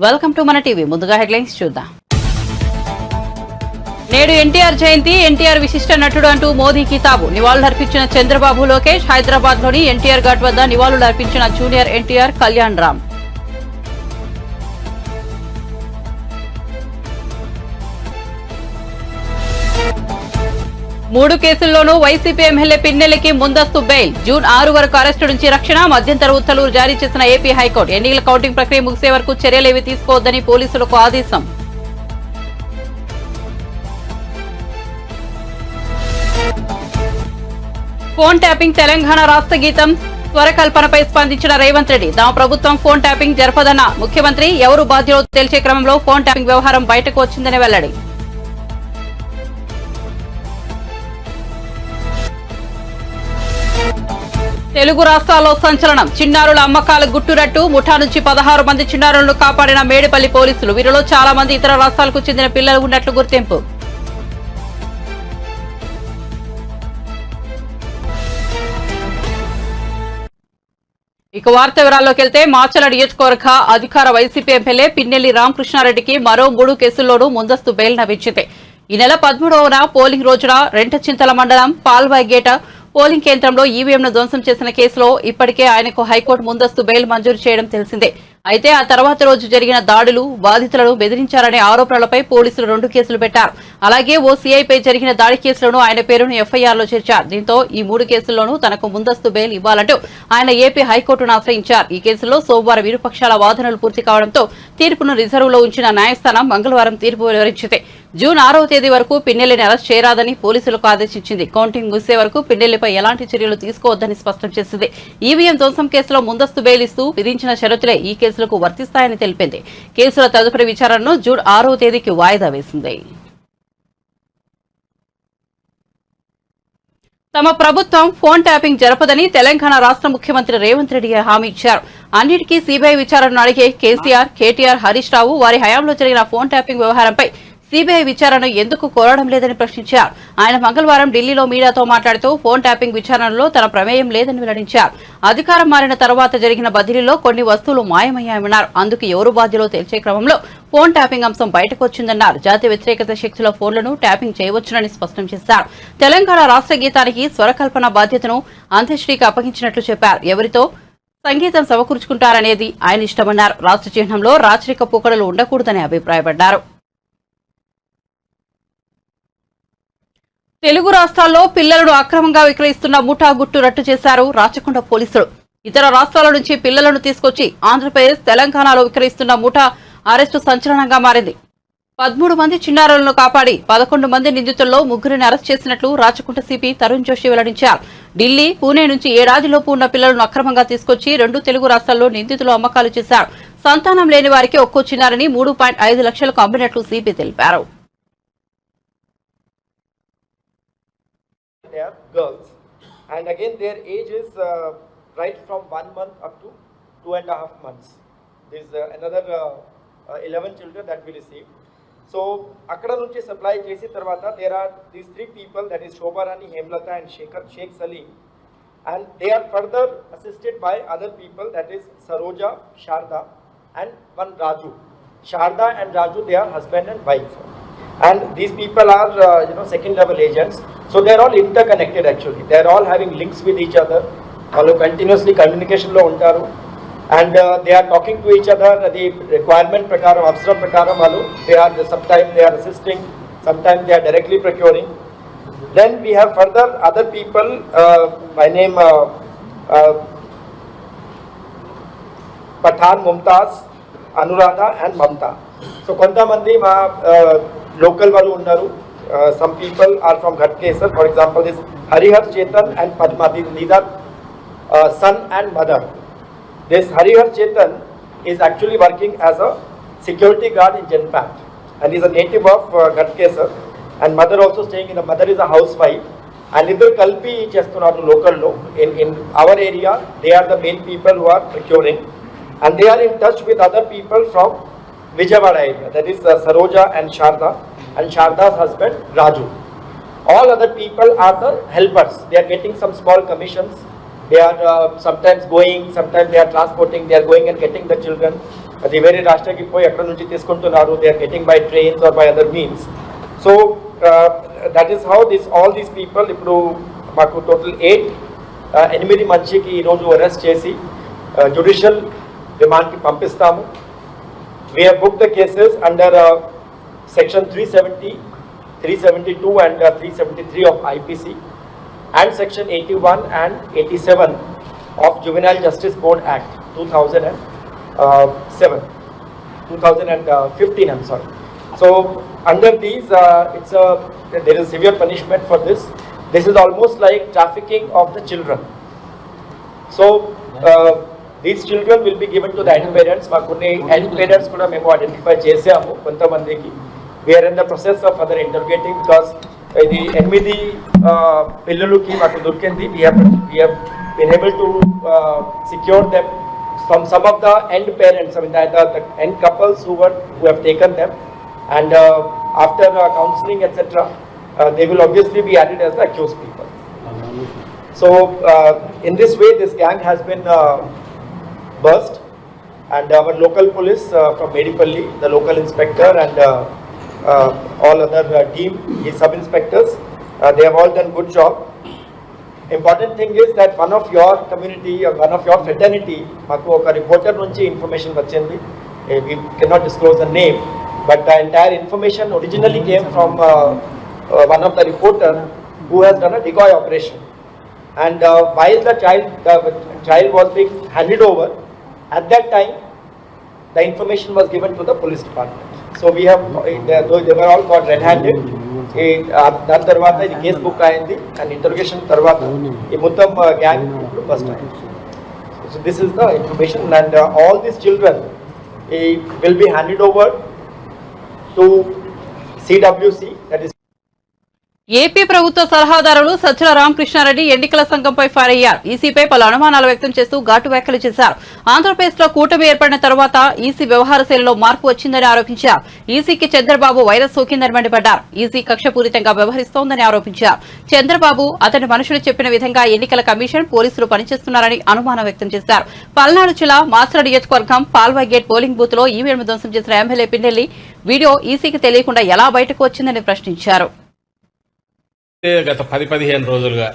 Welcome to మన TV. ముందుగా headlines చూద్దాం. నేడు ఎన్టీఆర్ జయంతి, ఎన్టీఆర్ విశిష్ట నటుడు అంటూ మోదీ కితాబు. నివాళులర్పించిన చంద్రబాబు, లోకేష్. హైదరాబాద్ లోని ఎన్టీఆర్ ఘాట్ వద్ద నివాళులర్పించిన జూనియర్ ఎన్టీఆర్, కళ్యాణ్ రామ్. మూడు కేసుల్లోనూ వైసీపీ ఎమ్మెల్యే పిన్నెల్లికి ముందస్తు బెయిల్. జూన్ 6 వరకు అరెస్టు నుంచి రక్షణ. మధ్యంతర ఉత్తర్వులు జారీ చేసిన ఏపీ హైకోర్టు. ఎన్నికల కౌంటింగ్ ప్రక్రియ ముగిసే వరకు చర్యలేవీ తీసుకోవద్దని పోలీసులకు ఆదేశం. ఫోన్ ట్యాపింగ్ తెలంగాణ రాష్ట్ర గీతం స్వరకల్పనపై స్పందించిన రేవంత్ రెడ్డి. తమ ప్రభుత్వం ఫోన్ ట్యాపింగ్ జరపదన్న ముఖ్యమంత్రి. ఎవరు బాధ్యులో తేల్చే క్రమంలో ఫోన్ ట్యాపింగ్ వ్యవహారం బయటకు వచ్చిందని వెల్లడి. తెలుగు రాష్ట్రాల్లో సంచలనం. చిన్నారుల అమ్మకాల గుట్టురట్టు. ముఠా నుంచి 16 మంది చిన్నారులను కాపాడిన మేడిపల్లి పోలీసులు. వీరిలో చాలా మంది ఇతర రాష్ట్రాలకు చెందిన పిల్లలు ఉన్నట్లు గుర్తింపు. ఇక వార్త వివరాల్లోకి వెళ్తే, మాచల నియోజకవర్గ అధికార వైసీపీ ఎమ్మెల్యే పిన్నెల్లి రామకృష్ణారెడ్డికి మరో 3 కేసుల్లోనూ ముందస్తు బెయిల్ లభించింది. ఈ నెల 13వ పోలింగ్ రోజున రెంటచింతల మండలం పాల్వాయిగేట పోలింగ్ కేంద్రంలో ఈవీఎంను ధ్వంసం చేసిన కేసులో ఇప్పటికే ఆయనకు హైకోర్టు ముందస్తు బెయిల్ మంజూరు చేయడం తెలిసిందే. అయితే ఆ తర్వాత రోజు జరిగిన దాడులు, బాధితులను బెదిరించారనే ఆరోపణలపై పోలీసులు 2 కేసులు పెట్టారు. అలాగే ఓ సీఐపై జరిగిన దాడి కేసులోనూ ఆయన పేరును ఎఫ్ఐఆర్లో చేర్చారు. దీంతో ఈ 3 కేసుల్లోనూ తనకు ముందస్తు బెయిల్ ఇవ్వాలంటూ ఆయన ఏపీ హైకోర్టును ఆశ్రయించారు. ఈ కేసులో సోమవారం ఇరుపక్షాల వాదనలు పూర్తి కావడంతో తీర్పును రిజర్వులో ఉంచిన న్యాయస్థానం మంగళవారం తీర్పు వెలువరించింది. జూన్ 6వ తేదీ వరకు పిన్నెల్లిని అరెస్ట్ చేయరాదని పోలీసులకు ఆదేశించింది. కౌంటింగ్ ముగిసే వరకు పిన్నెల్లిపై ఎలాంటి చర్యలు తీసుకోవద్దని స్పష్టం చేసింది. ఈవీఎం ధ్వంసం కేసులో ముందస్తు బెయిల్ ఇస్తూ విధించిన షరతులే ఈ కేసులకు వర్తిస్తాయని తెలిపింది. కేసుల తదుపరి విచారణను జూన్ 6వ తేదీకి వాయిదా వేసింది. తమ ప్రభుత్వం ఫోన్ ట్యాపింగ్ జరపదని తెలంగాణ రాష్ట్ర ముఖ్యమంత్రి రేవంత్ రెడ్డి హామీ ఇచ్చారు. అన్నిటికీ సీబీఐ విచారణను అడిగే కేసీఆర్, కేటీఆర్, హరీష్ రావు వారి హయాంలో జరిగిన ఫోన్ ట్యాపింగ్ వ్యవహారంపై సీబీఐ విచారణను ఎందుకు కోరడం లేదని ప్రశ్నించారు. ఆయన మంగళవారం ఢిల్లీలో మీడియాతో మాట్లాడుతూ ఫోన్ ట్యాపింగ్ విచారణలో తన ప్రమేయం లేదని వెల్లడించారు. అధికారం మారిన తర్వాత జరిగిన బదిలీలో కొన్ని వస్తువులు మాయమయ్యాయన్నారు. అందుకు ఎవరు బాధ్యులో తేల్చే క్రమంలో ఫోన్ ట్యాపింగ్ అంశం బయటకు వచ్చిందన్నారు. జాతీయ వ్యతిరేకత శక్తుల ఫోన్లను ట్యాపింగ్ చేయవచ్చునని స్పష్టం చేశారు. తెలంగాణ రాష్ట్ర గీతానికి స్వరకల్పన బాధ్యతను అంత్యశ్రీకి అప్పగించినట్లు చెప్పారు. ఎవరితో సంగీతం సమకూర్చుకుంటారనేది ఆయన ఇష్టమన్నారు. రాష్ట్ర చిహ్నంలో రాచరిక పోకడలు ఉండకూడదని అభిప్రాయపడ్డారు. తెలుగు రాష్ట్రాల్లో పిల్లలను అక్రమంగా విక్రయిస్తున్న ముఠా గుట్టు రట్టు చేశారు రాచకొండ పోలీసులు. ఇతర రాష్ట్రాల నుంచి పిల్లలను తీసుకొచ్చి ఆంధ్రప్రదేశ్, తెలంగాణలో విక్రయిస్తున్న ముఠా అరెస్టు సంచలనంగా మారింది. 13 మంది చిన్నారులను కాపాడి 11 మంది నిందితుల్లో 3ని అరెస్ట్ చేసినట్లు రాచకొండ సిపి తరుణ్ జోషి వెల్లడించారు. ఢిల్లీ, పూణే నుంచి ఏడాదిలోపు ఉన్న పిల్లలను అక్రమంగా తీసుకొచ్చి 2 తెలుగు రాష్ట్రాల్లో నిందితులు అమ్మకాలు చేశారు. సంతానం లేని వారికి ఒక్కో చిన్నారిని 3.5 లక్షలకు అమ్మినట్లు సిపి తెలిపారు. They are girls, and again their age is right from 1 month up to 2.5 months. There is another 11 children that we received. So akkada nunchi supply chesi tarvata there are these 3 people, that is Shobharani, Hemlata and Sheikh Salim, and they are further assisted by other people, that is Saroja, Sharda and one Raju. Sharda and Raju, they are husband and wife, and these people are second level agents. So they are all interconnected actually. They are all having links with each other. All continuously communication lo untaru, and they are talking to each other. The requirement prakaram, avsaram prakaram valu, they are sometimes they are assisting, sometimes they are directly procuring. Then we have further other people by name Pathan, Mumtaz, Anuradha and Mamta. So konta mandi ma local valu unnaru. Some people are from Ghatkesar. For example, this Harihar Chetan and Padma, these are son and mother. This Harihar Chetan is actually working as a security guard in Genpact, and he is a native of Ghatkesar, and mother also staying in the mother is a housewife, and idhar kalpi chestunnaru local lo in our area. They are the main people who are procuring, and they are in touch with other people from Vijayawada area, that is Saroja and Sharda, and Sharda's husband Raju. All other people are the helpers. They are getting some small commissions. They are sometimes going, sometimes they are transporting, they are going and getting the children. అది వేరే రాష్ట్రానికి పోయి ఎక్కడ నుంచి తీసుకుంటున్నారు, they are getting by trains or by other means. So that is how all these people ఇప్పుడు మాకు total 8 మందికి ఈరోజు అరెస్ట్ చేసి జ్యుడిషియల్ రిమాండ్కి పంపిస్తాము. We have booked the cases under section 370, 372 and 373 of IPC and section 81 and 87 of Juvenile Justice Code Act 2015, I'm sorry. So under these, there is severe punishment for this. This is almost like trafficking of the children. So these children will be given to the end parents. మాకు కొన్ని end parents కూడా మేము identify చేసాము కొంతమందికి. We are in the process of further interrogating because ఇది 8 పిల్లలకి మాకు దొరికింది. We have been able to secure them from some of the end parents, I mean the end couples who have taken them, and after counseling etc. They will obviously be added as the accused people. So in this way this gang has been burst, and our local police from Medipalli, the local inspector and all other team, his sub-inspectors, they have all done good job. Important thing is that one of your community or one of your fraternity, maku oka reporter nunchi information vachindi. We cannot disclose the name, but the entire information originally came from one of the reporter who has done a decoy operation, and while the child was being handed over, at that time the information was given to the police department. So we have they were all caught red-handed. దాని తర్వాత ఇది case book అయింది and ఇంటర్రోగేషన్ తర్వాత ఈ మొత్తం gang bust అయింది. So this is the information and all these children will be handed over to CWC, that is AP ప్రభుత్వ సలహాదారులు సజ్జల రామకృష్ణారెడ్డి ఎన్నికల సంఘంపై ఫైర్ అయ్యారు. ఈసీపై పలు అనుమానాలు వ్యక్తం చేస్తూ ఘాటు వ్యాఖ్యలు చేశారు. ఆంధ్రప్రదేశ్ లో కూటమి ఏర్పడిన తర్వాత ఈసీ వ్యవహార శైలిలో మార్పు వచ్చిందని ఆరోపించారు. ఈసీకి చంద్రబాబు వైరస్ సోకిందని మండిపడ్డారు. ఈసీ కక్షపూరితంగా వ్యవహరిస్తోందని ఆరోపించారు. చంద్రబాబు అతని మనుషులు చెప్పిన విధంగా ఎన్నికల కమిషన్ పోలీసులు పనిచేస్తున్నారని అనుమానం వ్యక్తం చేశారు. పల్నాడు జిల్లా మాచర్ల నియోజకవర్గం పాల్వాయి గేట్ పోలింగ్ బూత్ లో ఈవీఎం ధ్వంసం చేసిన ఎమ్మెల్యే పిన్నెల్లి వీడియో ఈసీకి తెలియకుండా ఎలా బయటకు వచ్చిందని ప్రశ్నించారు. గత 10-15 రోజులుగా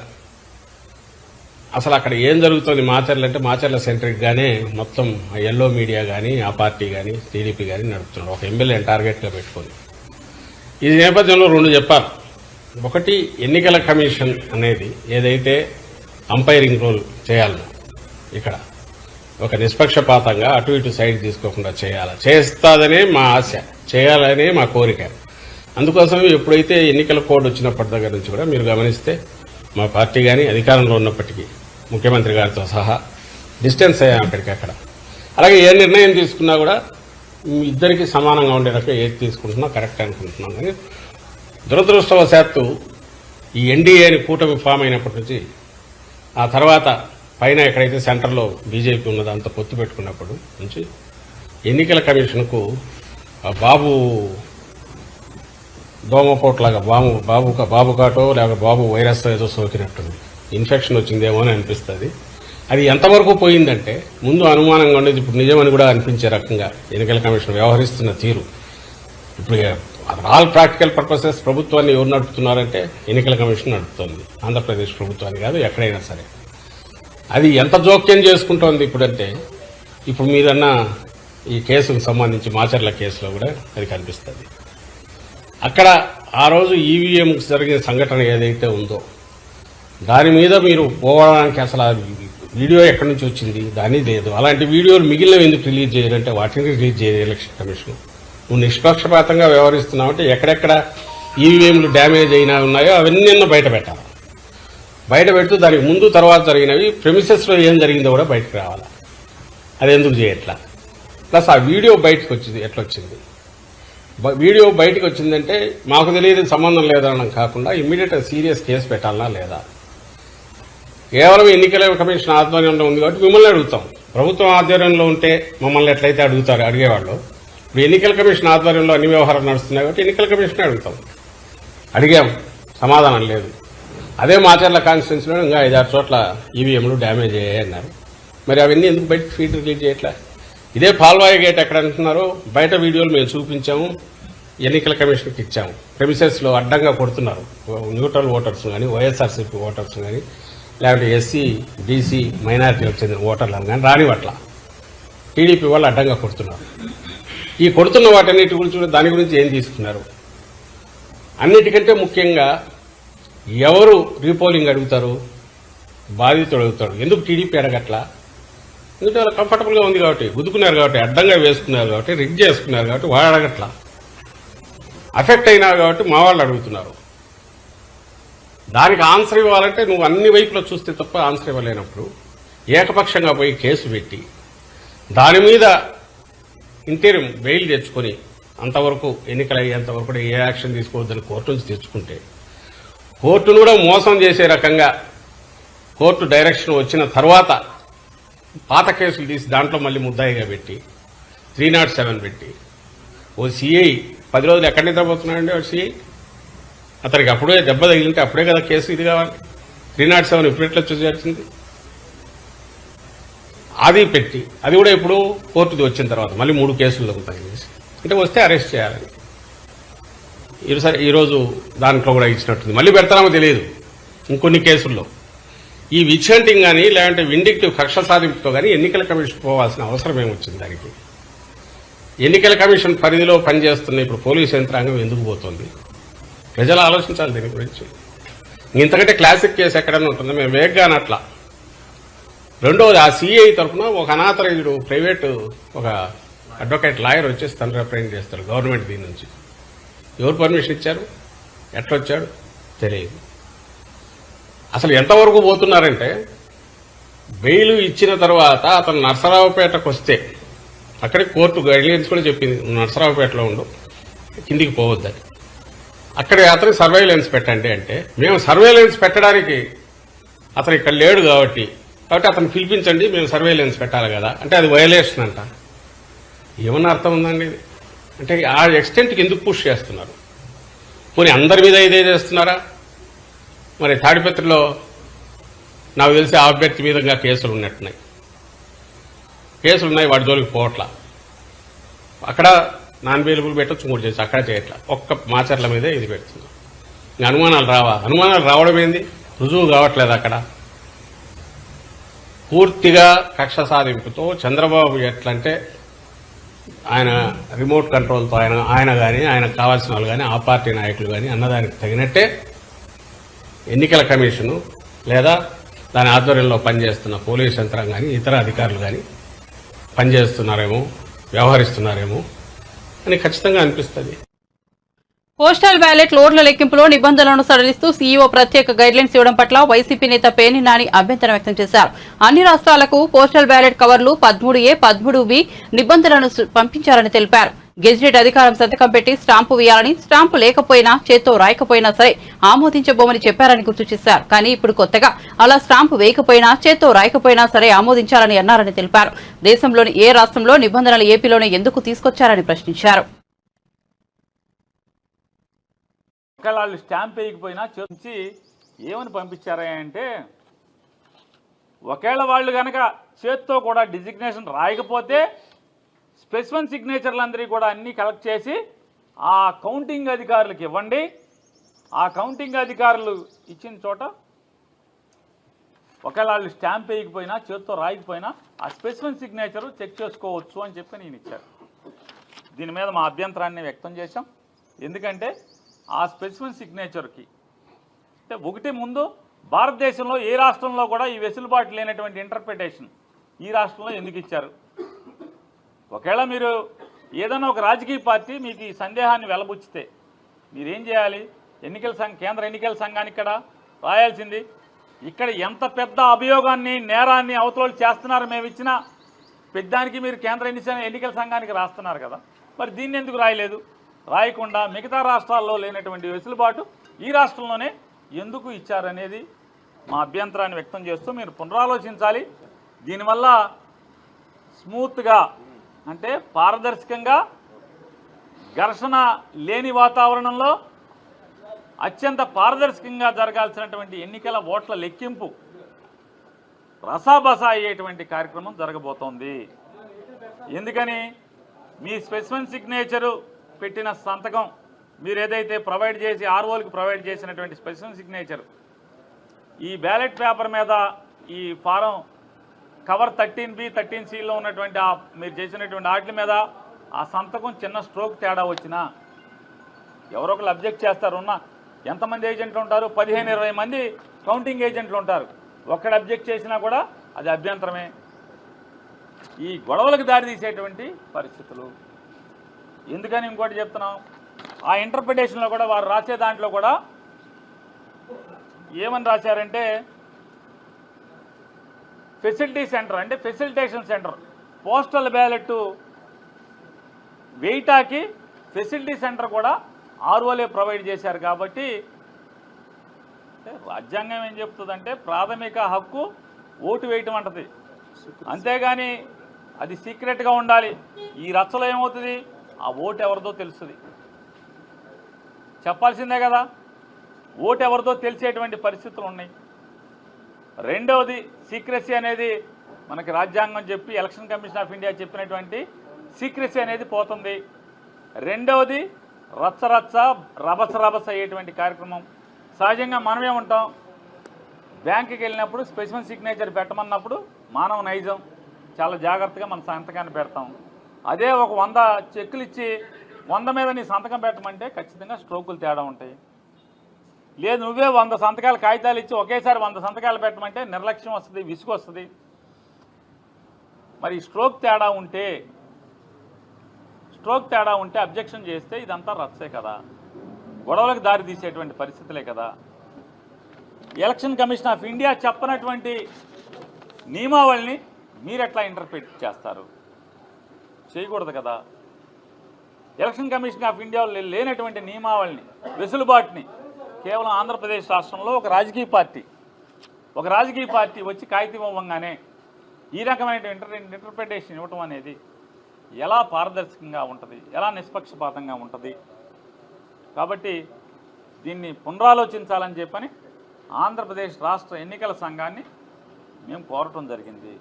అసలు అక్కడ ఏం జరుగుతుంది మాచర్ల అంటే మాచర్ల సెంట్రిక్ గానే మొత్తం ఎల్లో మీడియా కానీ ఆ పార్టీ కానీ టీడీపీ కానీ నడుపుతున్నారు, ఒక ఎమ్మెల్యేని టార్గెట్ గా పెట్టుకుని. ఈ నేపథ్యంలో 2 చెప్పారు. ఒకటి, ఎన్నికల కమిషన్ అనేది ఏదైతే అంపైరింగ్ రోల్ చేయాలో ఇక్కడ ఒక నిష్పక్షపాతంగా అటు ఇటు సైడ్ తీసుకోకుండా చేస్తాదనే మా ఆశ, చేయాలనే మా కోరిక. అందుకోసం ఎప్పుడైతే ఎన్నికల కోడ్ వచ్చినప్పటి దగ్గర నుంచి కూడా మీరు గమనిస్తే మా పార్టీ కానీ అధికారంలో ఉన్నప్పటికీ ముఖ్యమంత్రి గారితో సహా డిస్టెన్స్ అయ్యాం అక్కడికక్కడ. అలాగే ఏ నిర్ణయం తీసుకున్నా కూడా ఇద్దరికి సమానంగా ఉండే రకంగా ఏది తీసుకుంటున్నా కరెక్ట్ అనుకుంటున్నాం. కానీ దురదృష్టవశాత్తు ఈ ఎన్డీఏని కూటమి ఫామ్ అయినప్పటి నుంచి ఆ తర్వాత పైన ఎక్కడైతే సెంటర్లో బీజేపీ ఉన్నదో అంత పొత్తు పెట్టుకున్నప్పటి నుంచి ఎన్నికల కమిషన్కు బాబు దోమపోట్లాగా బాబు కాటో లేక బాబు వైరస్ ఏదో సోకినట్టుంది, ఇన్ఫెక్షన్ వచ్చిందేమో అని అనిపిస్తుంది. అది ఎంతవరకు పోయిందంటే ముందు అనుమానంగా ఉండేది ఇప్పుడు నిజమని కూడా అనిపించే రకంగా ఎన్నికల కమిషన్ వ్యవహరిస్తున్న తీరు. ఇప్పుడు ఆల్ ప్రాక్టికల్ పర్పసెస్ ప్రభుత్వాన్ని ఎవరు నడుపుతున్నారంటే ఎన్నికల కమిషన్ నడుపుతోంది, ఆంధ్రప్రదేశ్ ప్రభుత్వాన్ని కాదు, ఎక్కడైనా సరే. అది ఎంత జోక్యం చేసుకుంటోంది ఇప్పుడంటే ఇప్పుడు మీరన్న ఈ కేసుకు సంబంధించి మాచర్ల కేసులో కూడా అది కనిపిస్తుంది. అక్కడ ఆ రోజు ఈవీఎం జరిగిన సంఘటన ఏదైతే ఉందో దాని మీద మీరు పోవడానికి అసలు వీడియో ఎక్కడి నుంచి వచ్చింది దాని లేదు. అలాంటి వీడియోలు మిగిలినవి ఎందుకు రిలీజ్ చేయాలంటే వాటిని రిలీజ్ చేయదు ఎలక్షన్ కమిషన్. నువ్వు నిష్పక్షపాతంగా వ్యవహరిస్తున్నావంటే ఎక్కడెక్కడ ఈవీఎంలు డ్యామేజ్ అయినా ఉన్నాయో అవన్నీ బయట పెట్టాలి. బయట పెడుతూ దానికి ముందు తర్వాత జరిగినవి ప్రెమిసెస్లో ఏం జరిగిందో కూడా బయటకు రావాలి. అది ఎందుకు చేయట్లా? ప్లస్ ఆ వీడియో బయటకు వచ్చింది ఎట్లా వచ్చింది? వీడియో బయటకు వచ్చిందంటే మాకు తెలియదు సంబంధం లేదనడం కాకుండా ఇమ్మీడియట్ సీరియస్ కేసు పెట్టాలనా లేదా? కేవలం ఎన్నికల కమిషన్ ఆధ్వర్యంలో ఉంది కాబట్టి మిమ్మల్ని అడుగుతాం. ప్రభుత్వం ఆధ్వర్యంలో ఉంటే మమ్మల్ని ఎట్లయితే అడిగేవాళ్ళు, ఇప్పుడు ఎన్నికల కమిషన్ ఆధ్వర్యంలో అన్ని వ్యవహారాలు నడుస్తున్నాయి కాబట్టి ఎన్నికల కమిషన్ అడుగుతాం. అడిగాం, సమాధానం లేదు. అదే మాచర్ల కాన్స్టిట్యున్సీలో ఇంకా 5-6 చోట్ల ఈవీఎంలు డ్యామేజ్ అయ్యాయి అన్నారు. మరి అవన్నీ ఎందుకు బయటకు ఫీడ్ రిలీజ్ చేయట్లా? ఇదే పాల్వాయి గేట్ ఎక్కడ అంటున్నారు, బయట వీడియోలు మేము చూపించాము, ఎన్నికల కమిషన్కి ఇచ్చాము. ప్రెమిసెస్లో అడ్డంగా కొడుతున్నారు న్యూట్రల్ ఓటర్స్ కానీ, వైఎస్ఆర్సీపీ ఓటర్స్ కానీ, లేకపోతే ఎస్సీ బీసీ మైనారిటీలకు చెందిన ఓటర్లను కానీ రానివట్ల టీడీపీ వాళ్ళు అడ్డంగా కొడుతున్నారు. ఈ కొడుతున్న వాటన్నిటి గురించి దాని గురించి ఏం తీసుకున్నారు? అన్నిటికంటే ముఖ్యంగా ఎవరు రీపోలింగ్ అడుగుతారు? బాధితుడు అడుగుతాడు. ఎందుకు టీడీపీ అడగట్లా? ఎందుకంటే వాళ్ళు కంఫర్టబుల్గా ఉంది కాబట్టి, గుద్దుకున్నారు కాబట్టి, అడ్డంగా వేసుకున్నారు కాబట్టి, రిగ్ చేసుకున్నారు కాబట్టి వాడు అడగట్లా. అఫెక్ట్ అయినారు కాబట్టి మా వాళ్ళు అడుగుతున్నారు. దానికి ఆన్సర్ ఇవ్వాలంటే నువ్వు అన్ని వైపులో చూస్తే తప్ప ఆన్సర్ ఇవ్వలేనప్పుడు ఏకపక్షంగా పోయి కేసు పెట్టి దాని మీద ఇంటీరియం బెయిల్ తెచ్చుకొని అంతవరకు ఎన్నికలు అయ్యేంతవరకు కూడా ఏ యాక్షన్ తీసుకోవద్దని కోర్టు నుంచి తెచ్చుకుంటే, కోర్టును కూడా మోసం చేసే రకంగా కోర్టు డైరెక్షన్ వచ్చిన తర్వాత పాత కేసులు తీసి దాంట్లో మళ్ళీ ముద్దాయిగా పెట్టి 307 పెట్టి ఓ సిఐ 10 రోజులు ఎక్కడ నిద్రపోతున్నాడండి వాడు సిఐ? అతనికి అప్పుడే దెబ్బ తగిలింటే అప్పుడే కదా కేసు ఇది కావాలి. 307 ఇప్పుడు ఎట్లా చూసేసింది? అది పెట్టి అది కూడా ఇప్పుడు కోర్టుది వచ్చిన తర్వాత మళ్ళీ 3 కేసులు దొరుకుతాయి అంటే వస్తే అరెస్ట్ చేయాలని ఈరోజు దాంట్లో కూడా ఇచ్చినట్టుంది. మళ్ళీ పెడతామో తెలియదు ఇంకొన్ని కేసుల్లో. ఈ విచ్హంటింగ్ కానీ లేదంటే విండిక్టివ్ కక్ష సాధింపుతో కానీ ఎన్నికల కమిషన్ పోవాల్సిన అవసరం ఏమొచ్చింది? దానికి ఎన్నికల కమిషన్ పరిధిలో పనిచేస్తున్న ఇప్పుడు పోలీసు యంత్రాంగం ఎందుకు పోతుంది? ప్రజలు ఆలోచించాలి దీని గురించి. ఇంతకంటే క్లాసిక్ కేసు ఎక్కడన్నా ఉంటుంది? మేము వేగ్గానే అట్లా. రెండవది, ఆ సిఐ తరఫున ఒక అనాథరైజ్డ్ ప్రైవేటు ఒక అడ్వకేట్ లాయర్ వచ్చేసి తను రిప్రజెంట్ చేస్తారు గవర్నమెంట్ దీని నుంచి. ఎవరు పర్మిషన్ ఇచ్చారు? ఎట్లా వచ్చాడు తెలియదు. అసలు ఎంతవరకు పోతున్నారంటే బెయిల్ ఇచ్చిన తర్వాత అతను నర్సరావుపేటకు వస్తే అక్కడే కోర్టు గైడ్లైన్స్ కూడా చెప్పింది, నర్సరావుపేటలో ఉండు, కిందికి పోవద్దని. అక్కడే అతనికి సర్వేలెన్స్ పెట్టండి అంటే మేము సర్వేలెన్స్ పెట్టడానికి అతను ఇక్కడ లేడు కాబట్టి అతను పిలిపించండి, మేము సర్వేలెన్స్ పెట్టాలి కదా అంటే అది వయలేషన్ అంట. ఏమన్నా అర్థం ఉందండి ఇది? అంటే ఆ ఎక్స్టెంట్కి ఎందుకు పుష్ చేస్తున్నారు? పోనీ అందరి మీద ఇదే చేస్తున్నారా? మరి తాడిపత్రిలో నాకు తెలిసి ఆ అభ్యర్థి మీదుగా కేసులు ఉన్నట్టున్నాయి. వాడి జోలికి పోవట్లా. అక్కడ నాన్ అవైలబుల్ పెట్టచ్చు, 3 చేసి అక్కడ చేయట్లా. ఒక్క మాచర్ల మీదే ఇది పెడుతుంది. ఇంకా అనుమానాలు రావా? అనుమానాలు రావడం ఏంది? రుజువు కావట్లేదు. అక్కడ పూర్తిగా కక్ష సాధింపుతో చంద్రబాబు ఎట్లంటే ఆయన రిమోట్ కంట్రోల్తో ఆయన కానీ ఆయనకు కావాల్సిన వాళ్ళు కానీ ఆ పార్టీ నాయకులు కానీ అన్నదానికి తగినట్టే ఎన్నికల కమిషను లేదా దాని ఆధ్వర్యంలో పనిచేస్తున్న పోలీసు యంత్రాంగం కానీ ఇతర అధికారులు కానీ పనిచేస్తున్నారేమో, వ్యవహరిస్తున్నారేమో అని ఖచ్చితంగా అనిపిస్తుంది. పోస్టల్ బ్యాలెట్ లోడ్ల లెక్కింపులో నిబంధనలను సడలిస్తూ సీఈఓ ప్రత్యేక గైడ్లైన్స్ ఇవ్వడం పట్ల వైసీపీ నేత పేర్ని నాని అభ్యంతరం వ్యక్తం చేశారు. అన్ని రాష్ట్రాలకు పోస్టల్ బ్యాలెట్ కవర్లు 13A, 13B నిబంధనలను పంపించారని తెలిపారు. గెజిటెడ్ అధికారం సంతకం పెట్టి స్టాంపు వేయాలని, స్టాంపు లేకపోయినా చేత్తో రాయకపోయినా సరే ఆమోదించబోమని చెప్పారని గుర్తు చేశారు. కానీ ఇప్పుడు కొత్తగా అలా స్టాంపు వేయకపోయినా చేత్తో రాయకపోయినా సరే ఆమోదించాలని అన్నారని తెలిపారు. దేశంలోని ఏ రాష్ట్రంలో నిబంధనలు ఏపీలోనే ఎందుకు తీసుకొచ్చారని ప్రశ్నించారు. వాళ్ళు స్టాంప్ వేయకపోయినా చూసి ఏమని పంపించారా అంటే, ఒకవేళ వాళ్ళు కనుక చేత్తో కూడా డిజిగ్నేషన్ రాయకపోతే స్పెసిఫిక్ సిగ్నేచర్లందరికీ కూడా అన్నీ కలెక్ట్ చేసి ఆ కౌంటింగ్ అధికారులకు ఇవ్వండి. ఆ కౌంటింగ్ అధికారులు ఇచ్చిన చోట ఒకవేళ వాళ్ళు స్టాంప్ వేయకపోయినా చేత్తో రాయకపోయినా ఆ స్పెసిఫిక్ సిగ్నేచర్ చెక్ చేసుకోవచ్చు అని చెప్పి నేను ఇచ్చాను. దీని మీద మా అభ్యంతరాన్ని వ్యక్తం చేశాం. ఎందుకంటే ఆ స్పెసిఫిక్ సిగ్నేచర్కి అంటే ఒకటి ముందు భారతదేశంలో ఏ రాష్ట్రంలో కూడా ఈ వెసులుబాటు లేనటువంటి ఇంటర్ప్రిటేషన్ ఈ రాష్ట్రంలో ఎందుకు ఇచ్చారు? ఒకవేళ మీరు ఏదైనా ఒక రాజకీయ పార్టీ మీకు ఈ సందేహాన్ని వెలబుచ్చితే మీరేం చేయాలి? కేంద్ర ఎన్నికల సంఘానికి ఇక్కడ రాయాల్సింది. ఇక్కడ ఎంత పెద్ద అభియోగాన్ని, నేరాన్ని అవతల చేస్తున్నారు మేము ఇచ్చిన పెద్దానికి మీరు కేంద్ర ఎన్నికల సంఘానికి రాస్తున్నారు కదా, మరి దీన్ని ఎందుకు రాయలేదు? రాయకుండా మిగతా రాష్ట్రాల్లో లేనటువంటి వెసులుబాటు ఈ రాష్ట్రంలోనే ఎందుకు ఇచ్చారనేది మా అభ్యంతరాన్ని వ్యక్తం చేస్తూ మీరు పునరాలోచించాలి. దీనివల్ల స్మూత్గా అంటే పారదర్శకంగా ఘర్షణ లేని వాతావరణంలో అత్యంత పారదర్శకంగా జరగాల్సినటువంటి ఎన్నికల ఓట్ల లెక్కింపు రసాబసా అయ్యేటువంటి కార్యక్రమం జరగబోతోంది. ఎందుకని మీ స్పెసిఫిక్ సిగ్నేచరు పెట్టిన సంతకం మీరు ఏదైతే ప్రొవైడ్ చేసి ఆర్ఓలకు ప్రొవైడ్ చేసినటువంటి స్పెసిఫిక్ సిగ్నేచర్ ఈ బ్యాలెట్ పేపర్ మీద ఈ ఫారం కవర్ 13B 13Cలో ఉన్నటువంటి మీరు చేసినటువంటి వాటి మీద ఆ సంతకం చిన్న స్ట్రోక్ తేడా వచ్చినా ఎవరో ఒకరు అబ్జెక్ట్ చేస్తారు. ఎంతమంది ఏజెంట్లు ఉంటారు? 15-20 మంది కౌంటింగ్ ఏజెంట్లు ఉంటారు. ఒక్కడు అబ్జెక్ట్ చేసినా కూడా అది అభ్యంతరమే. ఈ గొడవలకు దారితీసేటువంటి పరిస్థితులు. ఎందుకని ఇంకోటి చెప్తున్నాం, ఆ ఇంటర్ప్రిటేషన్లో కూడా వారు రాసే దాంట్లో కూడా ఏమని రాశారంటే ఫెసిలిటీ సెంటర్ అంటే ఫెసిలిటేషన్ సెంటర్. పోస్టల్ బ్యాలెట్ వెయిటాకి ఫెసిలిటీ సెంటర్ కూడా ఆర్ఓలే ప్రొవైడ్ చేశారు. కాబట్టి రాజ్యాంగం ఏం చెప్తుందంటే ప్రాథమిక హక్కు ఓటు వేయటం అంటది, అంతేగాని అది సీక్రెట్గా ఉండాలి. ఈ రచ్చలో ఏమవుతుంది, ఆ ఓటు ఎవరిదో తెలుస్తుంది, చెప్పాల్సిందే కదా. ఓటు ఎవరిదో తెలిసేటువంటి పరిస్థితులు ఉన్నాయి. రెండవది సీక్రెసీ అనేది మనకి రాజ్యాంగం చెప్పి ఎలక్షన్ కమిషన్ ఆఫ్ ఇండియా చెప్పినటువంటి సీక్రెసీ అనేది పోతుంది. రెండవది రచ్చ రభస అయ్యేటువంటి కార్యక్రమం. సహజంగా మనమే ఉంటాం, బ్యాంకుకి వెళ్ళినప్పుడు స్పెసిఫిక్ సిగ్నేచర్ పెట్టమన్నప్పుడు మానవ నైజం చాలా జాగ్రత్తగా మన సంతకాన్ని పెడతాం. అదే ఒక 100 చెక్కులు ఇచ్చి 100 మీద నీ సంతకం పెట్టమంటే ఖచ్చితంగా స్ట్రోకులు తేడా ఉంటాయి. లేదు నువ్వే 100 సంతకాలు కాగితాలు ఇచ్చి ఒకేసారి 100 సంతకాలు పెట్టమంటే నిర్లక్ష్యం వస్తుంది, విసుగు వస్తుంది. మరి స్ట్రోక్ తేడా ఉంటే అబ్జెక్షన్ చేస్తే ఇదంతా రచ్చే కదా, గొడవలకు దారి తీసేటువంటి పరిస్థితులే కదా. ఎలక్షన్ కమిషన్ ఆఫ్ ఇండియా చెప్పనటువంటి నియమావళిని మీరు ఎట్లా ఇంటర్ప్రిట్ చేస్తారు? చేయకూడదు కదా. ఎలక్షన్ కమిషన్ ఆఫ్ ఇండియా లేనటువంటి నియమావళిని, వెసులుబాటుని కేవలం ఆంధ్రప్రదేశ్ రాష్ట్రంలో ఒక రాజకీయ పార్టీ వచ్చి కాగితం ఇవ్వగానే ఈ రకమైన ఇంటర్ప్రిటేషన్ ఇవ్వటం అనేది ఎలా పారదర్శకంగా ఉంటుంది, ఎలా నిష్పక్షపాతంగా ఉంటుంది? కాబట్టి దీన్ని పునరాలోచించాలని చెప్పని ఆంధ్రప్రదేశ్ రాష్ట్ర ఎన్నికల సంఘాన్ని మేము కోరటం జరిగింది.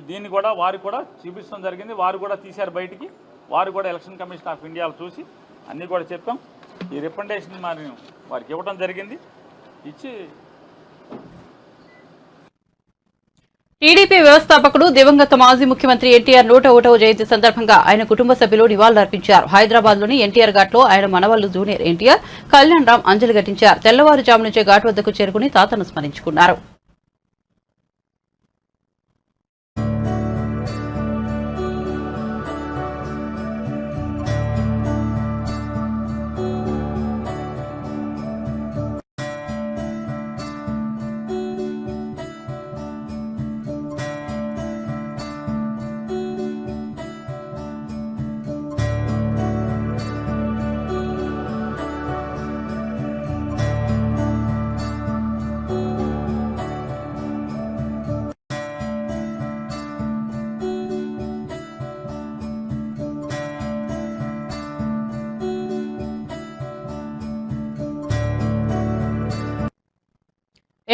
దీన్ని కూడా వారు కూడా చూపించడం జరిగింది. వారు కూడా తీశారు బయటికి. వారు కూడా ఎలక్షన్ కమిషన్ ఆఫ్ ఇండియాలో చూసి అన్నీ కూడా చెప్పాం. ఈ రికమెండేషన్ మరి వారికి ఇవ్వడం జరిగింది. ఇచ్చి టీడీపీ వ్యవస్థాపకుడు దివంగత మాజీ ముఖ్యమంత్రి ఎన్టీఆర్ 101వ జయంతి సందర్భంగా ఆయన కుటుంబ సభ్యులు నివాళులర్పించారు. హైదరాబాద్లోని ఎన్టీఆర్ ఘాట్లో ఆయన మనవళ్లు జూనియర్ ఎన్టీఆర్, కళ్యాణ్ రామ్ అంజలి ఘటించారు. తెల్లవారుజాము నుంచే ఘాట్ వద్దకు చేరుకుని తాతను స్మరించుకున్నారు.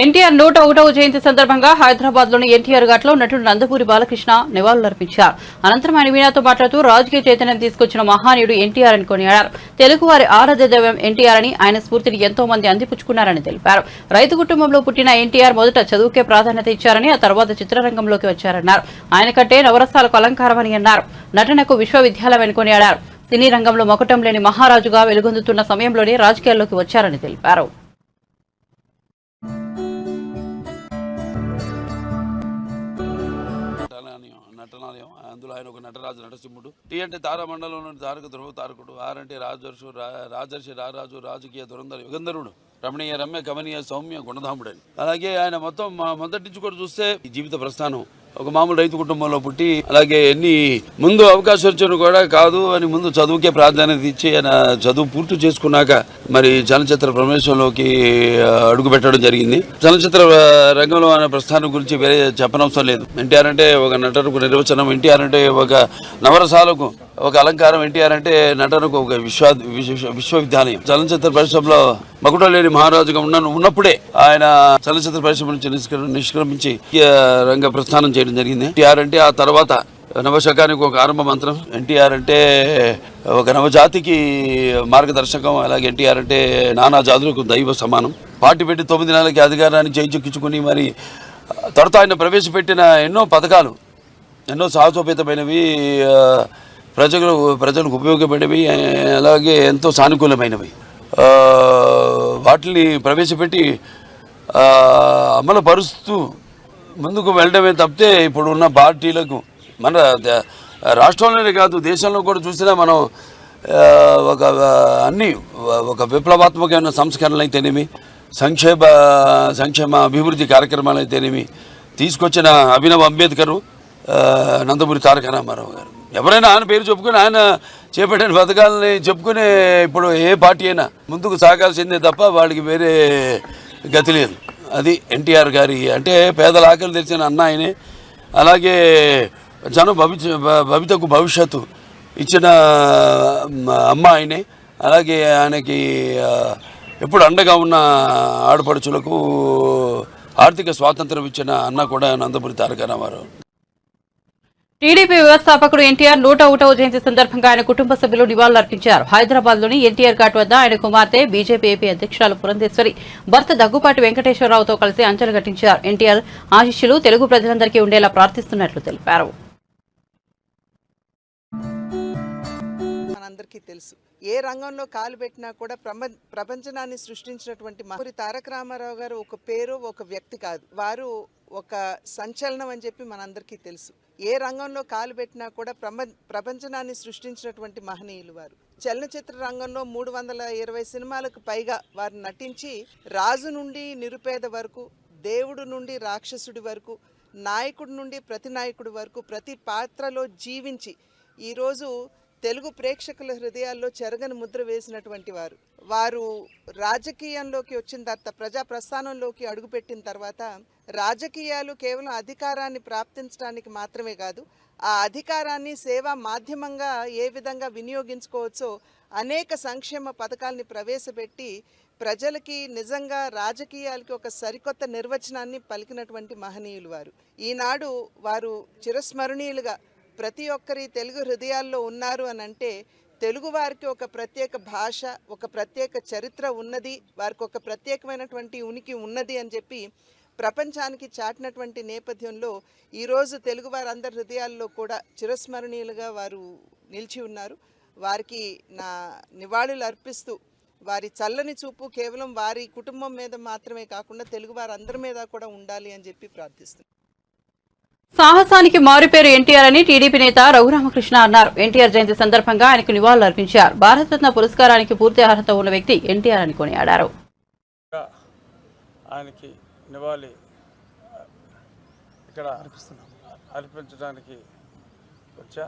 ఎన్టీఆర్ 101వ జయంతి సందర్భంగా హైదరాబాద్లోని ఎన్టీఆర్ ఘాట్లో నటుడు నందమూరి బాలకృష్ణ నివాళులర్పించారు. అనంతరం ఆయన మీడియాతో మాట్లాడుతూ రాజకీయ చైతన్యం తీసుకొచ్చిన మహానీయుడు ఎన్టీఆర్ అని కొనియాడారు. తెలుగువారి ఆరాధ్య దైవం ఎన్టీఆర్ అని, ఆయన స్ఫూర్తిని ఎంతో మంది అందిపుచ్చుకున్నారని తెలిపారు. రైతు కుటుంబంలో పుట్టిన ఎన్టీఆర్ మొదట చదువుకే ప్రాధాన్యత ఇచ్చారని, ఆ తర్వాత చిత్రరంగంలోకి వచ్చారన్నారు. ఆయన కంటే నవరసాలకు అలంకారమని అన్నారు. నటనకు విశ్వవిద్యాలయం కొనియాడారు. సినీ రంగంలో మొకటం లేని మహారాజుగా వెలుగొందుతున్న సమయంలోనే రాజకీయాల్లోకి వచ్చారని తెలిపారు. నటనాలయం, అందులో ఆయన ఒక నటరాజు నటసింహుడు. టీ అంటే తారామండలంలోని తారక ధ్రువ తారకుడు. ఆర్ అంటే రాజర్షి రారాజు, రాజకీయ దురంధర యుగంధరుడు, రమణీయ రమ్య కమనీయ సౌమ్య గుణధాముడని. అలాగే ఆయన మొత్తం మొదటి నుంచి కూడా చూస్తే జీవిత ప్రస్థానం ఒక మామూలు రైతు కుటుంబంలో పుట్టి, అలాగే ఎన్ని ముందు అవకాశం వచ్చాను కూడా కాదు అని ముందు చదువుకే ప్రాధాన్యత ఇచ్చి ఆయన చదువు పూర్తి చేసుకున్నాక మరి చలనచిత్ర ప్రవేశంలోకి అడుగు పెట్టడం జరిగింది. చలనచిత్ర రంగంలో ఆయన ప్రస్థానం గురించి వేరే చెప్పనవసరం లేదు. ఎన్టీఆర్ అంటే ఒక నటనకు నిర్వచనం, ఎన్టీఆర్ అంటే ఒక నవరసాలకు ఒక అలంకారం, ఎన్టీఆర్ అంటే నటనకు ఒక విశ్వవిద్యాలయం. చలనచిత్ర పరిశ్రమలో మకుట లేని మహారాజుగా ఉన్నప్పుడే ఆయన చలనచిత్ర పరిశ్రమ నుంచి నిష్క్రమించి రంగ ప్రస్థానం చేయడం జరిగింది. ఎన్టీఆర్ అంటే ఆ తర్వాత నవశకానికి ఒక ఆరంభ మంత్రం. ఎన్టీఆర్ అంటే ఒక నవజాతికి మార్గదర్శకం. అలాగే ఎన్టీఆర్ అంటే నానా జాతులకు దైవ సమానం. పార్టీ పెట్టి 9 నెలలకి అధికారాన్ని చేజిక్కించుకుని మరి తర్వాత ఆయన ప్రవేశపెట్టిన ఎన్నో పథకాలు ఎన్నో సాహసోపేతమైనవి, ప్రజలకు ఉపయోగపడేవి, అలాగే ఎంతో సానుకూలమైనవి. వాటిని ప్రవేశపెట్టి అమలు పరుస్తూ ముందుకు వెళ్ళడమే తప్పితే ఇప్పుడు ఉన్న పార్టీలకు మన రాష్ట్రంలోనే కాదు దేశంలో కూడా చూసినా మనం ఒక విప్లవాత్మకమైన సంస్కరణలు అయితేనేమి, సంక్షేమ అభివృద్ధి కార్యక్రమాలు అయితేనేమి తీసుకొచ్చిన అభినవ్ అంబేద్కర్, నందమూరి తారక రామారావు గారు, ఎవరైనా ఆయన పేరు చెప్పుకొని ఆయన చేపట్టిన పథకాలని చెప్పుకునే ఇప్పుడు ఏ పార్టీ అయినా ముందుకు సాగాల్సిందే తప్ప వాళ్ళకి వేరే గతి లేదు. అది ఎన్టీఆర్ గారి అంటే పేదల ఆకలి తెరిచిన అన్న ఆయనే. అలాగే భవితకు భవిష్యత్తు ఇచ్చిన అమ్మ ఆయనే. అలాగే ఆయనకి ఎప్పుడు అండగా ఉన్న ఆడపడుచులకు ఆర్థిక స్వాతంత్రం ఇచ్చిన అన్న కూడా నందమూరి తారక రామారావు. టీడీపీ వ్యవస్థాపకుడు ఎన్టీఆర్ 101వ జయంతి సందర్భంగా ఆయన కుటుంబ సభ్యులు నివాళులర్పించారు. హైదరాబాద్లోని ఎన్టీఆర్ ఘాట్ వద్ద ఆయన కుమార్తె బీజేపీ ఏపీ అధ్యక్షురాలు పురంధేశ్వరి, భర్త దగ్గుపాటి వెంకటేశ్వరరావుతో కలిసి అంజలి ఘటించారు. ఎన్టీఆర్ ఆశీస్సులు తెలుగు ప్రజలందరికీ ఉండేలా ప్రార్థిస్తున్నట్లు తెలిపారు. మనందరికీ తెలుసు, ఏ రంగంలో కాలు పెట్టినా కూడా ప్రపంచనాన్ని సృష్టించినటువంటి నందమూరి తారక రామారావు గారు ఒక పేరు, ఒక వ్యక్తి కాదు. వారు ఒక సంచలనం అని చెప్పి మనందరికీ తెలుసు. ఏ రంగంలో కాలు పెట్టినా కూడా ప్రపంచనాన్ని సృష్టించినటువంటి మహనీయులు వారు. చలనచిత్ర రంగంలో 320 సినిమాలకు పైగా వారు నటించి రాజు నుండి నిరుపేద వరకు, దేవుడు నుండి రాక్షసుడి వరకు, నాయకుడి నుండి ప్రతి నాయకుడి వరకు ప్రతి పాత్రలో జీవించి ఈరోజు తెలుగు ప్రేక్షకుల హృదయాల్లో చెరగని ముద్ర వేసినటువంటి వారు రాజకీయంలోకి వచ్చిన తర్వాత, ప్రజా ప్రస్థానంలోకి అడుగుపెట్టిన తర్వాత రాజకీయాలు కేవలం అధికారాన్ని ప్రాప్తించడానికి మాత్రమే కాదు, ఆ అధికారాన్ని సేవా మాధ్యమంగా ఏ విధంగా వినియోగించుకోవచ్చో అనేక సంక్షేమ పథకాల్ని ప్రవేశపెట్టి ప్రజలకి నిజంగా రాజకీయాలకి ఒక సరికొత్త నిర్వచనాన్ని పలికినటువంటి మహనీయులు వారు. ఈనాడు వారు చిరస్మరణీయులుగా ప్రతి ఒక్కరి తెలుగు హృదయాల్లో ఉన్నారు అని అంటే తెలుగు వారికి ఒక ప్రత్యేక భాష, ఒక ప్రత్యేక చరిత్ర ఉన్నది, వారికి ఒక ప్రత్యేకమైనటువంటి ఉనికి ఉన్నది అని చెప్పి ప్రపంచానికి చాటినటువంటి నేపథ్యంలో ఈరోజు తెలుగు వారందరి హృదయాల్లో కూడా చిరస్మరణీయులుగా వారు నిలిచి ఉన్నారు. వారికి నా నివాళులు అర్పిస్తూ వారి చల్లని చూపు కేవలం వారి కుటుంబం మీద మాత్రమే కాకుండా తెలుగు వారందరి మీద కూడా ఉండాలి అని చెప్పి ప్రార్థిస్తున్నాను. సాహసానికి మారుపేరు ఎన్టీఆర్ అని టీడీపీ నేత రఘురామకృష్ణ అన్నారు. ఎన్టీఆర్ జయంతి సందర్భంగా ఆయనకు నివాళులు అర్పించారు. భారతరత్న పురస్కారానికి పూర్తి అర్హత ఉన్న వ్యక్తి ఎన్టీఆర్ అని కొనియాడారు. ఆయనకి నివాళి ఇక్కడ అర్పించడానికి వచ్చా.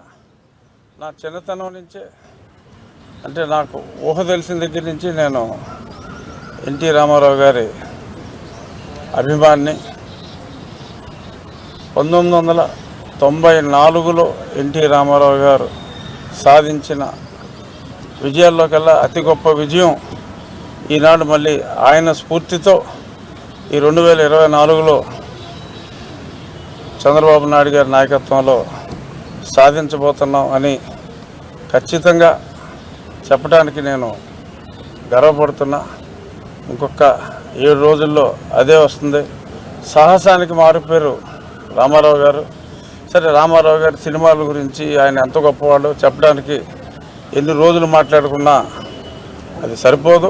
నా చిన్నతనం నుంచే అంటే నాకు ఊహ తెలిసిన దగ్గర నుంచి నేను ఎన్టీ రామారావు గారి అభిమాని. 1994లో ఎన్టీ రామారావు గారు సాధించిన విజయాల్లో కల్లా అతి గొప్ప విజయం ఈనాడు మళ్ళీ ఆయన స్ఫూర్తితో ఈ 2024లో చంద్రబాబు నాయుడు గారి నాయకత్వంలో సాధించబోతున్నాం అని ఖచ్చితంగా చెప్పడానికి నేను గర్వపడుతున్నా. ఇంకొక 7 రోజుల్లో అదే వస్తుంది. సాహసానికి మారుపేరు రామారావు గారు. సరే, రామారావు గారి సినిమాల గురించి ఆయన ఎంత గొప్పవాడో చెప్పడానికి ఎన్ని రోజులు మాట్లాడుకున్నా అది సరిపోదు.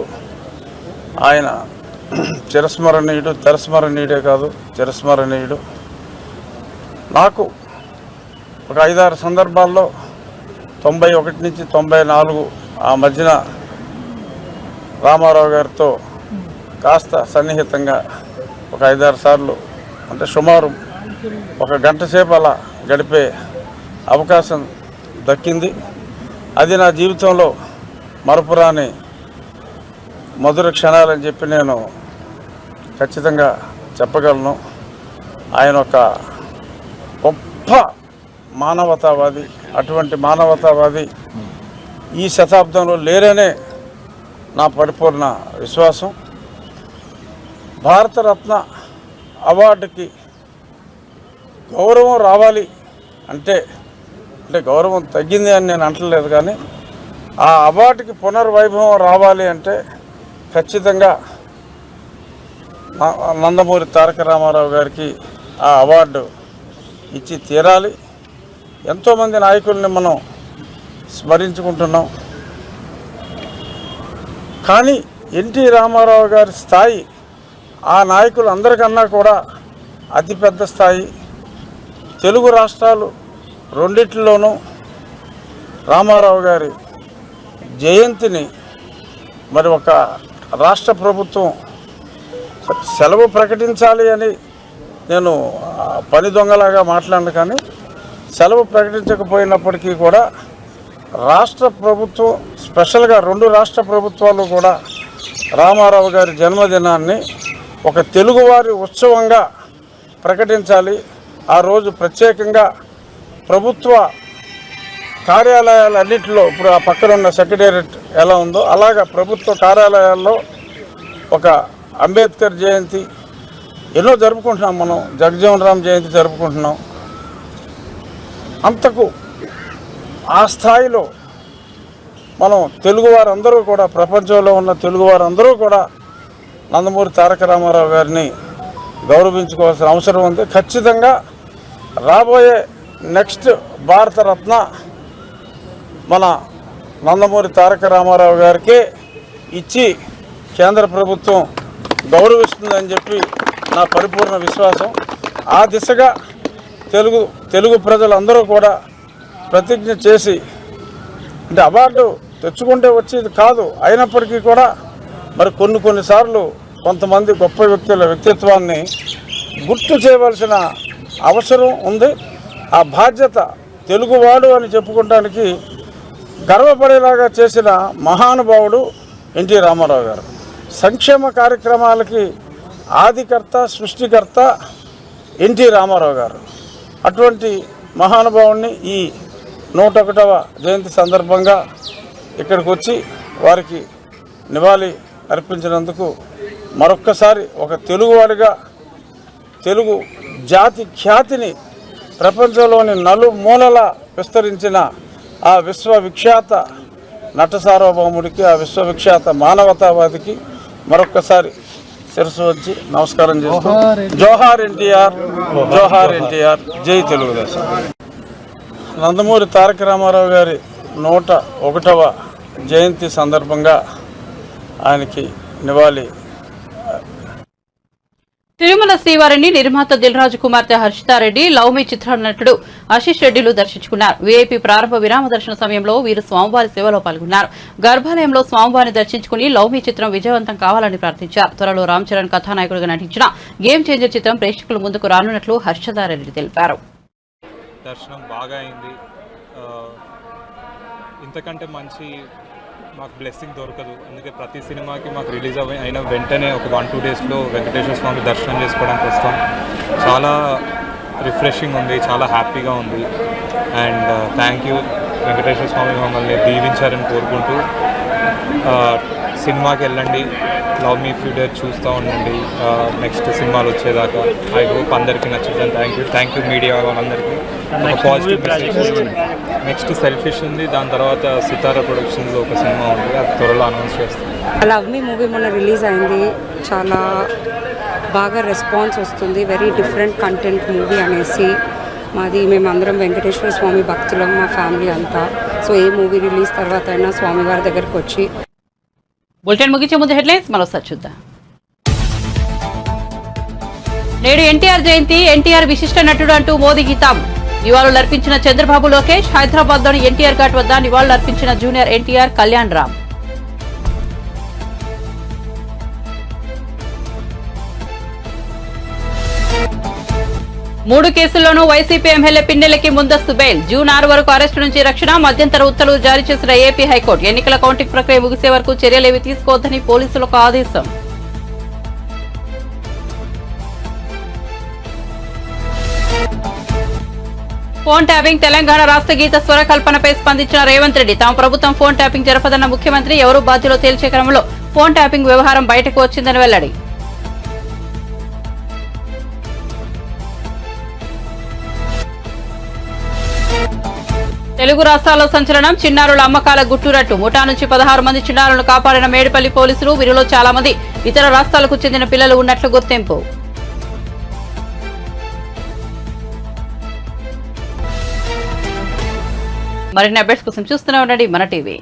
ఆయన చిరస్మరణీయుడు, తిరస్మరణీయుడే కాదు చిరస్మరణీయుడు. నాకు ఒక 5-6 సందర్భాల్లో 91 నుంచి 94 ఆ మధ్యన రామారావు గారితో కాస్త సన్నిహితంగా ఒక 5-6 సార్లు అంటే సుమారు 1 గంట సేపు అలా గడిపే అవకాశం దక్కింది. అది నా జీవితంలో మరపురాని మధుర క్షణాలని చెప్పి నేను ఖచ్చితంగా చెప్పగలను. ఆయన ఒక గొప్ప మానవతావాది. అటువంటి మానవతావాది ఈ శతాబ్దంలో లేరనే నా పరిపూర్ణ విశ్వాసం. భారతరత్న అవార్డుకి గౌరవం రావాలి అంటే అంటే గౌరవం తగ్గింది అని నేను అంటలేదు, కానీ ఆ అవార్డుకి పునర్వైభవం రావాలి అంటే ఖచ్చితంగా నందమూరి తారక రామారావు గారికి ఆ అవార్డు ఇచ్చి తీరాలి. ఎంతోమంది నాయకుల్ని మనం స్మరించుకుంటున్నాం, కానీ ఎన్టీ రామారావు గారి స్థాయి ఆ నాయకులు అందరికన్నా కూడా అతిపెద్ద స్థాయి. తెలుగు రాష్ట్రాలు రెండిట్లోనూ రామారావు గారి జయంతిని మరి ఒక రాష్ట్ర ప్రభుత్వం సెలవు ప్రకటించాలి అని నేను పని దొంగలాగా మాట్లాడను, కానీ సెలవు ప్రకటించకపోయినప్పటికీ కూడా రాష్ట్ర ప్రభుత్వం స్పెషల్గా 2 రాష్ట్ర ప్రభుత్వాలు కూడా రామారావు గారి జన్మదినాన్ని ఒక తెలుగువారి ఉత్సవంగా ప్రకటించాలి. ఆ రోజు ప్రత్యేకంగా ప్రభుత్వ కార్యాలయాలన్నింటిలో, ఇప్పుడు ఆ పక్కన ఉన్న సెక్రటేరియట్ ఎలా ఉందో అలాగా ప్రభుత్వ కార్యాలయాల్లో ఒక అంబేద్కర్ జయంతి ఎన్నో జరుపుకుంటున్నాం, మనం జగజీవన్ రామ్ జయంతి జరుపుకుంటున్నాం. అంతకు ఆ స్థాయిలో మనం తెలుగువారందరూ కూడా, ప్రపంచంలో ఉన్న తెలుగువారందరూ కూడా నందమూరి తారక రామారావు గారిని గౌరవించుకోవాల్సిన అవసరం ఉంది. ఖచ్చితంగా రాబోయే నెక్స్ట్ భారతరత్న మన నందమూరి తారక రామారావు గారికే ఇచ్చి కేంద్ర ప్రభుత్వం గౌరవిస్తుందని చెప్పి నా పరిపూర్ణ విశ్వాసం. ఆ దిశగా తెలుగు ప్రజలందరూ కూడా ప్రతిజ్ఞ చేసి, అంటే అవార్డు తెచ్చుకుంటే వచ్చేది కాదు, అయినప్పటికీ కూడా మరి కొన్నిసార్లు కొంతమంది గొప్ప వ్యక్తుల వ్యక్తిత్వాన్ని గుర్తు చేయవలసిన అవసరం ఉంది. ఆ బాధ్యత తెలుగువాడు అని చెప్పుకోవడానికి గర్వపడేలాగా చేసిన మహానుభావుడు ఎన్టీ రామారావు గారు. సంక్షేమ కార్యక్రమాలకి ఆదికర్త, సృష్టికర్త ఎన్టీ రామారావు గారు. అటువంటి మహానుభావుడిని ఈ 101వ జయంతి సందర్భంగా ఇక్కడికి వచ్చి వారికి నివాళి అర్పించినందుకు మరొక్కసారి ఒక తెలుగువాడిగా తెలుగు జాతి ఖ్యాతిని ప్రపంచంలోని నలుమూలలా విస్తరించిన ఆ విశ్వవిఖ్యాత నట సార్వభౌముడికి, ఆ విశ్వవిఖ్యాత మానవతావాదికి మరొక్కసారి శిరస్సు వచ్చి నమస్కారం చేస్తూ జోహార్ ఎన్టీఆర్, జోహార్ ఎన్టీఆర్, జై తెలుగుదేశం. నందమూరి తారక రామారావు గారి 101వ జయంతి సందర్భంగా ఆయనకి నివాళి. తిరుమల శ్రీవారిని నిర్మాత దిల్రాజు కుమార్తె హర్షితారెడ్డి, లవ్ మీ చిత్ర నటుడు ఆశీష్ రెడ్డిలు దర్శించుకున్నారు. వీఐపీ ప్రారంభ విరామ దర్శన సమయంలో వీరు స్వామివారి సేవలో పాల్గొన్నారు. గర్భాలయంలో స్వామివారిని దర్శించుకుని లవ్ మీ చిత్రం విజయవంతం కావాలని ప్రార్థించారు. త్వరలో రామ్ చరణ్ కథానాయకుడిగా నటించిన గేమ్ చేంజర్ చిత్రం ప్రేక్షకుల ముందుకు రానున్నట్లు హర్షితారెడ్డి తెలిపారు. దర్శనం బాగా అయింది. ఇంతకంటే మంచి మాకు బ్లెస్సింగ్ దొరకదు. అందుకే ప్రతి సినిమాకి మాకు రిలీజ్ అయిన వెంటనే ఒక 1-2 డేస్లో వెంకటేశ్వర స్వామి దర్శనం చేసుకోవడానికి వస్తాం. చాలా రిఫ్రెషింగ్ ఉంది, చాలా హ్యాపీగా ఉంది. అండ్ థ్యాంక్ యూ వెంకటేశ్వర స్వామి మమ్మల్ని దీవించారని కోరుకుంటూ సినిమాకి వెళ్ళండి, లవ్ మీ ఫ్యూచర్ చూస్తూ ఉండండి నెక్స్ట్ సినిమాలు వచ్చేదాకా. ఐ హోప్ అందరికీ నచ్చుతుంది. థ్యాంక్ యూ మీడియా వాళ్ళందరికీ. ఒక పాజిటివ్ మెసేజ్. నెక్స్ట్ సెల్ఫిష్ ఉంది, దాని తర్వాత సితారా ప్రొడక్షన్స్లో ఒక సినిమా ఉంది, అది త్వరలో అనౌన్స్ చేస్తాం. లవ్ మీ మూవీ మొన్న రిలీజ్ అయింది, చాలా బాగా రెస్పాన్స్ వస్తుంది. వెరీ డిఫరెంట్ కంటెంట్ మూవీ అనేసి. మేమందరం వెంకటేశ్వర స్వామి భక్తులం, మా ఫ్యామిలీ అంతా. సో ఏ మూవీ రిలీజ్ తర్వాత అయినా స్వామివారి దగ్గరకు వచ్చి. బులెటిన్ ముగించే ముందు హెడ్లైన్స్ మరోసారి చూద్దాం. నేడు ఎన్టీఆర్ జయంతి, ఎన్టీఆర్ విశిష్ట నటుడు అంటూ మోదీ గీతాం. నివాళులర్పించిన చంద్రబాబు, లోకేష్. హైదరాబాద్లోని ఎన్టీఆర్ ఘాట్ వద్ద నివాళులర్పించిన జూనియర్ ఎన్టీఆర్, కళ్యాణ్ రామ్. మూడు కేసుల్లోనూ వైసీపీ ఎమ్మెల్యే పిన్నెలకి ముందస్తు బెయిల్. జూన్ 6 వరకు అరెస్టు నుంచి రక్షణ. మధ్యంతర ఉత్తర్వులు జారీ చేసిన ఏపీ హైకోర్టు. ఎన్నికల కౌంటింగ్ ప్రక్రియ ముగిసే వరకు చర్యలేవి తీసుకోవద్దని పోలీసులకు ఆదేశం. Phone tapping. తెలంగాణ రాష్ట్ర గీత స్వరకల్పనపై స్పందించిన రేవంత్ రెడ్డి. తమ ప్రభుత్వం ఫోన్ ట్యాపింగ్ జరపదన్న ముఖ్యమంత్రి. ఎవరు బాధ్యులో తేల్చే క్రమంలో ఫోన్ ట్యాపింగ్ వ్యవహారం బయటకు వచ్చిందని వెల్లడి. తెలుగు రాష్ట్రాల్లో సంచలనం చిన్నారుల అమ్మకాల గుట్టురట్టు ముఠా నుంచి 16 మంది చిన్నారులను కాపాడిన మేడిపల్లి పోలీసులు వీరిలో చాలా మంది ఇతర రాష్ట్రాలకు చెందిన పిల్లలు ఉన్నట్లు గుర్తింపు. మరిన్ని అప్డేట్స్ కోసం చూస్తూనే ఉండండి మన టీవీ.